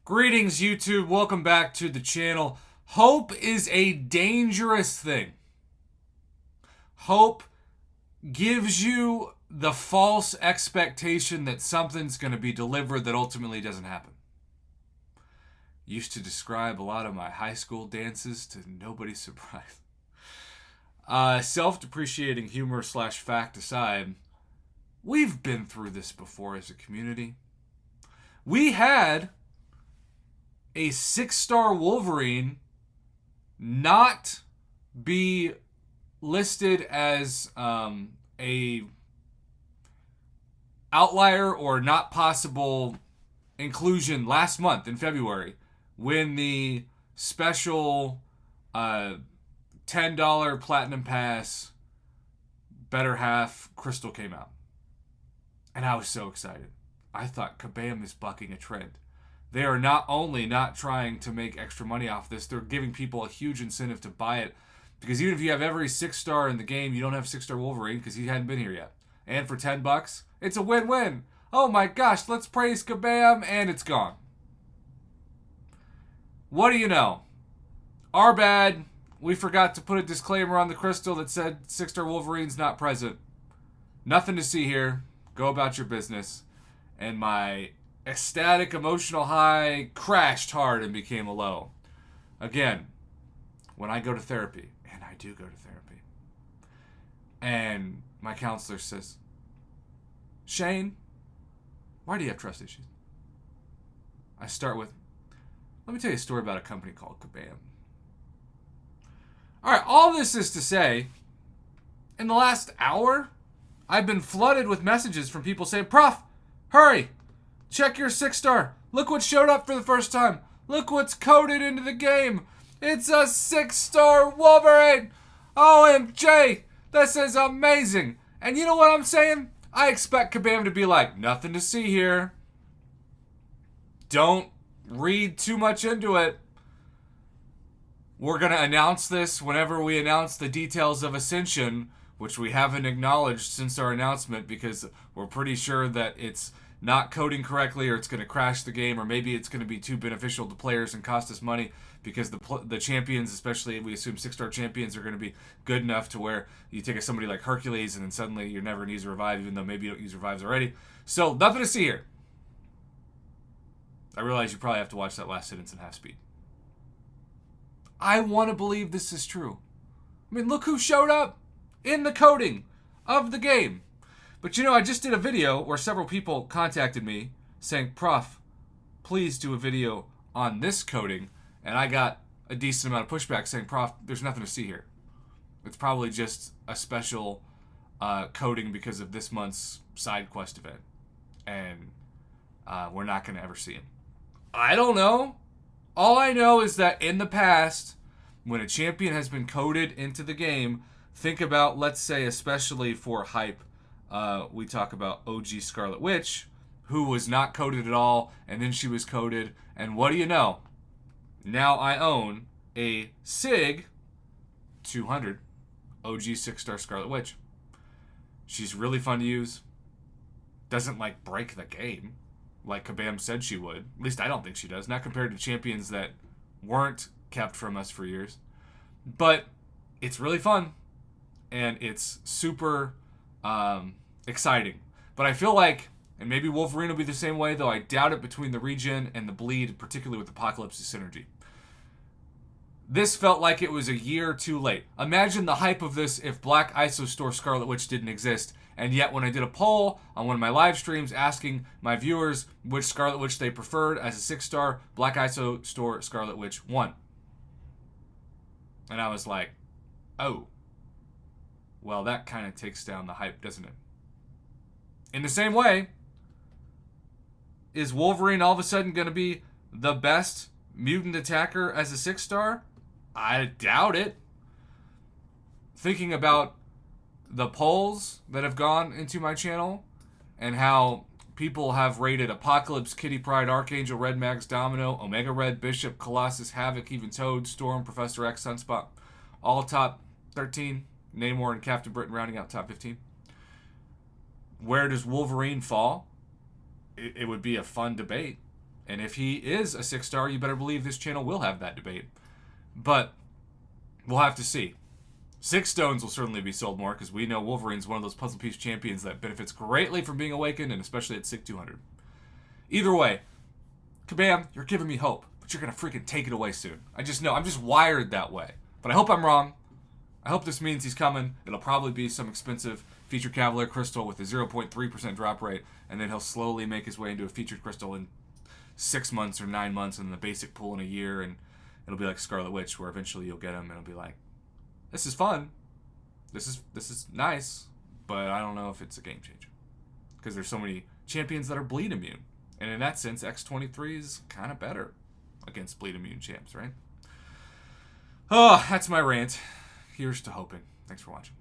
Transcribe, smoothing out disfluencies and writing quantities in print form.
Greetings, YouTube. Welcome back to the channel. Hope is a dangerous thing. Hope gives you the false expectation that something's going to be delivered that ultimately doesn't happen. Used to describe a lot of my high school dances to nobody's surprise. Self-depreciating humor / fact aside, we've been through this before as a community. We had a 6-star Wolverine not be listed as a outlier or not possible inclusion last month in February when the special $10 Platinum Pass Better Half Crystal came out. And I was so excited. I thought Kabam is bucking a trend. They are not only not trying to make extra money off this, they're giving people a huge incentive to buy it. Because even if you have every 6-star in the game, you don't have 6-star Wolverine because he hadn't been here yet. And for $10, it's a win-win. Oh my gosh, let's praise Kabam, and it's gone. What do you know? Our bad. We forgot to put a disclaimer on the crystal that said 6-star Wolverine's not present. Nothing to see here. Go about your business. And my ecstatic emotional high crashed hard and became a low. Again, when I go to therapy, and I do go to therapy, and my counselor says, Shane, why do you have trust issues? I start with, let me tell you a story about a company called Kabam. Alright, all this is to say, in the last hour, I've been flooded with messages from people saying, Prof, hurry! Check your 6-star. Look what showed up for the first time. Look what's coded into the game. It's a 6-star Wolverine. OMG. This is amazing. And you know what I'm saying? I expect Kabam to be like, nothing to see here. Don't read too much into it. We're going to announce this whenever we announce the details of Ascension, which we haven't acknowledged since our announcement because we're pretty sure that it's not coding correctly, or it's going to crash the game, or maybe it's going to be too beneficial to players and cost us money because the champions, especially we assume 6-star champions, are going to be good enough to where you take somebody like Hercules and then suddenly you're never going to use a revive, even though maybe you don't use revives already. So nothing to see here. I realize you probably have to watch that last sentence in half speed. I want to believe this is true. I mean, look who showed up in the coding of the game. But you know, I just did a video where several people contacted me saying, Prof, please do a video on this coding. And I got a decent amount of pushback saying, Prof, there's nothing to see here. It's probably just a special coding because of this month's side quest event. And we're not going to ever see him. I don't know. All I know is that in the past, when a champion has been coded into the game, think about, let's say, especially for hype, we talk about OG Scarlet Witch, who was not coded at all, and then she was coded, and what do you know? Now I own a SIG 200 OG 6-star Scarlet Witch. She's really fun to use. Doesn't, break the game, like Kabam said she would. At least I don't think she does. Not compared to champions that weren't kept from us for years. But it's really fun, and it's super exciting. But I feel like, and maybe Wolverine will be the same way, though I doubt it between the regen and the bleed, particularly with Apocalypse's synergy. This felt like it was a year too late. Imagine the hype of this if Black ISO Store Scarlet Witch didn't exist, and yet when I did a poll on one of my live streams asking my viewers which Scarlet Witch they preferred as a 6-star, Black ISO Store Scarlet Witch won. And I was like, oh. Well, that kind of takes down the hype, doesn't it? In the same way, is Wolverine all of a sudden going to be the best mutant attacker as a 6-star? I doubt it. Thinking about the polls that have gone into my channel and how people have rated Apocalypse, Kitty Pryde, Archangel, Red Max, Domino, Omega Red, Bishop, Colossus, Havoc, even Toad, Storm, Professor X, Sunspot, all top 13. Namor and Captain Britain rounding out top 15. Where does Wolverine fall? It would be a fun debate. And if he is a 6-star, you better believe this channel will have that debate. But we'll have to see. 6 stones will certainly be sold more because we know Wolverine's one of those puzzle piece champions that benefits greatly from being awakened, and especially at SIG 200. Either way, Kabam, you're giving me hope, but you're going to freaking take it away soon. I just know. I'm just wired that way. But I hope I'm wrong. I hope this means he's coming. It'll probably be some expensive featured Cavalier crystal with a 0.3% drop rate, and then he'll slowly make his way into a featured crystal in 6 months or 9 months, and then the basic pool in a year, and it'll be like Scarlet Witch, where eventually you'll get him, and it'll be like, this is fun. This is nice, but I don't know if it's a game changer. Because there's so many champions that are bleed immune. And in that sense, X23 is kind of better against bleed immune champs, right? Oh, that's my rant. Here's to hoping. Thanks for watching.